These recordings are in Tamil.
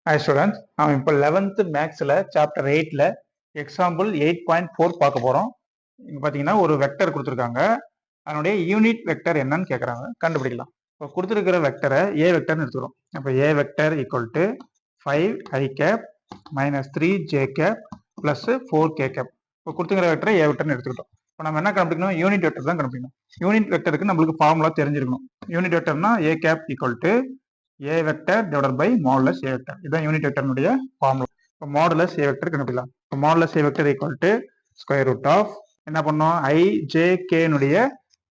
Hi students, நாம் இப்போ 11th மேக்ஸ்ல சாப்டர் 8ல எக்ஸாம்பிள் 8.4 பார்க்க போறோம். இங்க பாத்தீங்கன்னா ஒரு வெக்டர் கொடுத்துருக்காங்க. அதனுடைய யூனிட் வெக்டர் என்னன்னு கேக்குறாங்க, கண்டுபிடிக்கலாம். இப்போ கொடுத்துருக்கிற வெக்டரை ஏ வெக்டர்னு எடுத்துக்கிறோம். அப்போ A vector equal to 5i cap minus 3j cap plus 4k cap. இப்போ கொடுத்துருக்கிற வெக்டரை ஏ வெக்டர்னு எடுத்துக்கிட்டோம். இப்போ நம்ம என்ன கண்டுபிடிக்கணும், யூனிட் வெக்டர் தான் கண்டுபிடிக்கணும். யூனிட் வெக்டருக்கு நம்மளுக்கு ஃபார்முலா தெரிஞ்சிருக்கணும். யூனிட் வெக்டர்னா a cap equal to a vector divided by modulus a vector. இதுதான் யூனிட் வெக்டர்னுடைய ஃபார்முலா. இப்போ மாடுலஸ் a vector கண்டுபிடிக்கலாம். இப்போ modulus a vector equal to square root of என்ன பண்ணோம், i j k னுடைய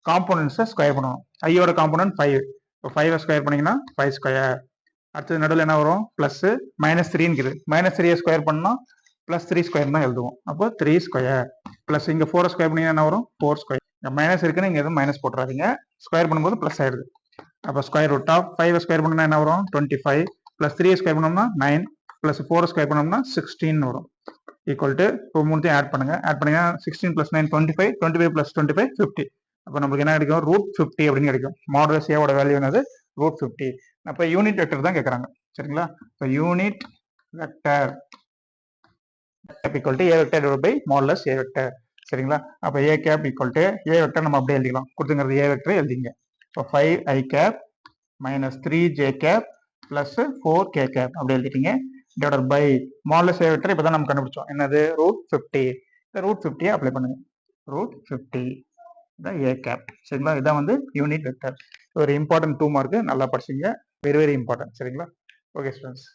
காம்போனன்ட்ஸை ஸ்கொயர் பண்ணுவோம். i யோட காம்போனன்ட் 5. இப்போ 5 ஸ்கொயர் பண்ணீங்கன்னா 5 ஸ்கொயர். அடுத்தது நடுவில் என்ன வரும், பிளஸ் மைனஸ் 3 இருக்குது. மைனஸ் 3 ஸ்கொயர் பண்ணா பிளஸ் 3 ஸ்கொயர் தான் எழுதுவோம். அப்போ 3 ஸ்கொயர் பிளஸ் இங்க 4 ஸ்கொயர் பண்ணீங்கன்னா என்ன வரும், 4 ஸ்கொயர். இங்க மைனஸ் இருக்குன்னு இங்க எதுவும் மைனஸ் போட்டுறாதீங்க, ஸ்கொயர் பண்ணும்போது பிளஸ் ஆயிடுது. அப்போ ஸ்கொயர் ரூட் ஆஃப் 5 ஸ்கொயர் பண்ணா என்ன வரும், 25 பிளஸ் 3 ஸ்கொயர் பண்ணோம்னா 9 பிளஸ் 4 ஸ்கொயர் பண்ணோம்னா 16 வரும். ஈக்குவல் டு இப்போ மூணுத்தையும் ஆட் பண்ணுங்க. ஆட் பண்ணீங்கன்னா 16 பிளஸ் 9 25, 25 பிளஸ் 25 50. அப்போ நமக்கு என்ன கிடைக்கும், ரூட் 50 அப்படின்னு கிடைக்கும். மாடுலஸ் ஏவோட வேல்யூ என்னது, ரூட் 50. அப்போ யூனிட் வெக்டர் தான் கேட்குறாங்க, சரிங்களா. இப்போ unit vector equal to a vector divide by modulus a vector, சரிங்களா. அப்போ a cap equal to a vector நம்ம அப்படியே எழுதிக்கலாம். கொடுத்துங்கிறது ஏ வெக்டர் எழுதிங்க. இப்போ 5i cap minus 3j cap plus 4k cap அப்படி எழுதிட்டீங்க. Divided by modulus a vector இப்பதான் நம்ம கண்டுபிடிச்சோம், என்னது, ரூட் 50. இந்த ரூட் 50 அப்ளை பண்ணுங்க. ரூட் 50 இதான் ஏ கேப், சரிங்களா. இதான் வந்து யூனிட் வெக்டர். ஒரு இம்பார்ட்டன்ட் 2 மார்க், நல்லா படிச்சீங்க, வெரி வெரி இம்பார்ட்டன்ட், சரிங்களா. Okay students.